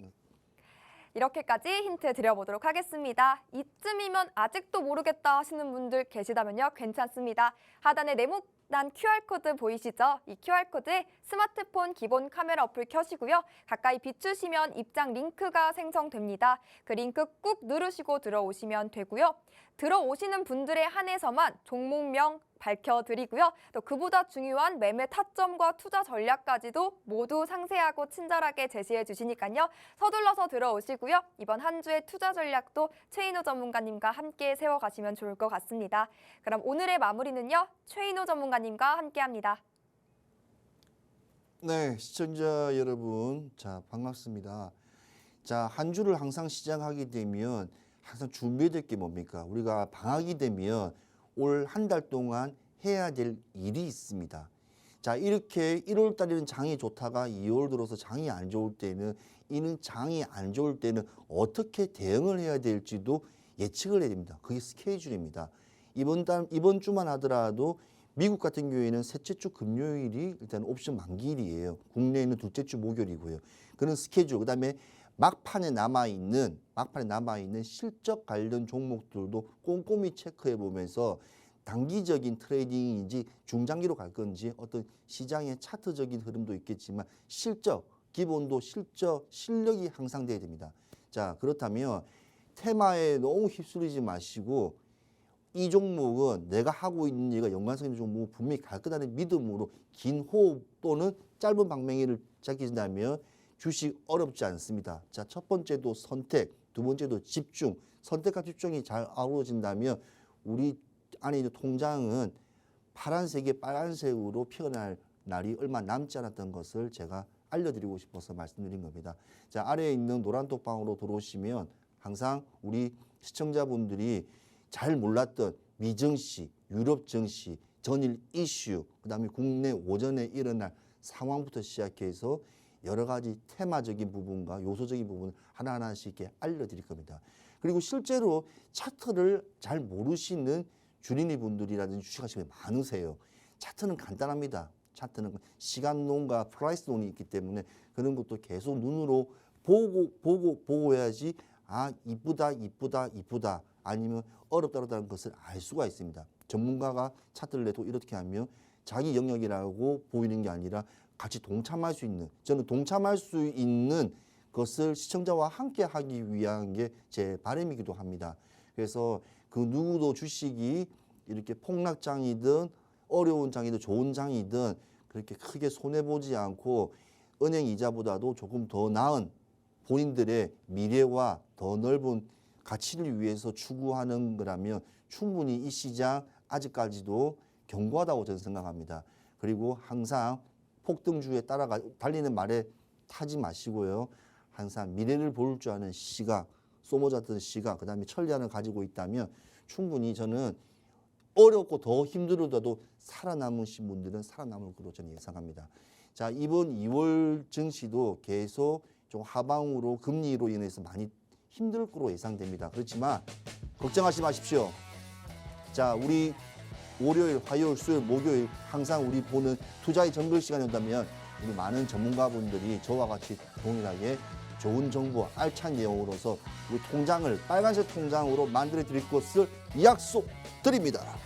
이렇게까지 힌트 드려보도록 하겠습니다. 이쯤이면 아직도 모르겠다 하시는 분들 계시다면요. 괜찮습니다. 하단에 네모난 QR코드 보이시죠? 이 QR코드에 스마트폰 기본 카메라 어플 켜시고요. 가까이 비추시면 입장 링크가 생성됩니다. 그 링크 꾹 누르시고 들어오시면 되고요. 들어오시는 분들에 한해서만 종목명 밝혀드리고요. 또 그보다 중요한 매매 타점과 투자 전략까지도 모두 상세하고 친절하게 제시해 주시니까요. 서둘러서 들어오시고요. 이번 한 주의 투자 전략도 최인호 전문가님과 함께 세워가시면 좋을 것 같습니다. 그럼 오늘의 마무리는요. 최인호 전문가님과 함께합니다. 네, 시청자 여러분, 자 반갑습니다. 자, 한 주를 항상 시작하게 되면 항상 준비해야 될 게 뭡니까? 우리가 방학이 되면 올 한 달 동안 해야 될 일이 있습니다. 자, 이렇게 1월 달에는 장이 좋다가 2월 들어서 장이 안 좋을 때는 이는 장이 안 좋을 때는 어떻게 대응을 해야 될지도 예측을 해야 됩니다. 그게 스케줄입니다. 이번 주만 하더라도 미국 같은 경우에는 셋째 주 금요일이 일단 옵션 만기일이에요. 국내에는 둘째 주 목요일이고요. 그런 스케줄, 그다음에 막판에 남아있는 실적 관련 종목들도 꼼꼼히 체크해 보면서 단기적인 트레이딩인지 중장기로 갈 건지 어떤 시장의 차트적인 흐름도 있겠지만 기본도 실력이 향상돼야 됩니다. 자, 그렇다면 테마에 너무 휩쓸리지 마시고 이 종목은 내가 하고 있는 일과 연관성 있는 종목은 분명히 갈 거라는 믿음으로 긴 호흡 또는 짧은 방맹이를 잡히신다면 주식 어렵지 않습니다. 자, 첫 번째도 선택, 두 번째도 집중. 선택과 집중이 잘 아우러진다면 우리 안에 있는 통장은 파란색이 빨간색으로 피어날 날이 얼마 남지 않았던 것을 제가 알려드리고 싶어서 말씀드린 겁니다. 자, 아래에 있는 노란 톡방으로 들어오시면 항상 우리 시청자분들이 잘 몰랐던 미증시, 유럽 증시, 전일 이슈, 그다음에 국내 오전에 일어날 상황부터 시작해서 여러 가지 테마적인 부분과 요소적인 부분을 하나하나씩 이렇게 알려드릴 겁니다. 그리고 실제로 차트를 잘 모르시는 주린이 분들이라든지 주식하시는 분이 많으세요. 차트는 간단합니다. 차트는 시간론과 프라이스론이 있기 때문에 그런 것도 계속 눈으로 보고 해야지 이쁘다 아니면 어렵다는 것을 알 수가 있습니다. 전문가가 차트를 내도 이렇게 하면 자기 영역이라고 보이는 게 아니라 같이 동참할 수 있는, 저는 동참할 수 있는 것을 시청자와 함께 하기 위한 게 제 바람이기도 합니다. 그래서 그 누구도 주식이 이렇게 폭락장이든 어려운 장이든 좋은 장이든 그렇게 크게 손해보지 않고 은행 이자보다도 조금 더 나은 본인들의 미래와 더 넓은 가치를 위해서 추구하는 거라면 충분히 이 시장 아직까지도 견고하다고 저는 생각합니다. 그리고 항상 폭등주에 달리는 말에 타지 마시고요. 항상 미래를 볼 줄 아는 시각, 소모자던 시각, 그다음에 천리안을 가지고 있다면 충분히 저는 어렵고 더 힘들어도 살아남으신 분들은 살아남을 것으로 저는 예상합니다. 자, 이번 2월 증시도 계속 좀 하방으로 금리로 인해서 많이 힘들 거로 예상됩니다. 그렇지만 걱정하지 마십시오. 자, 우리 월요일, 화요일, 수요일, 목요일 항상 우리 보는 투자의 정글 시간이 온다면 우리 많은 전문가분들이 저와 같이 동일하게 좋은 정보, 알찬 내용으로서 우리 통장을 빨간색 통장으로 만들어 드릴 것을 약속드립니다.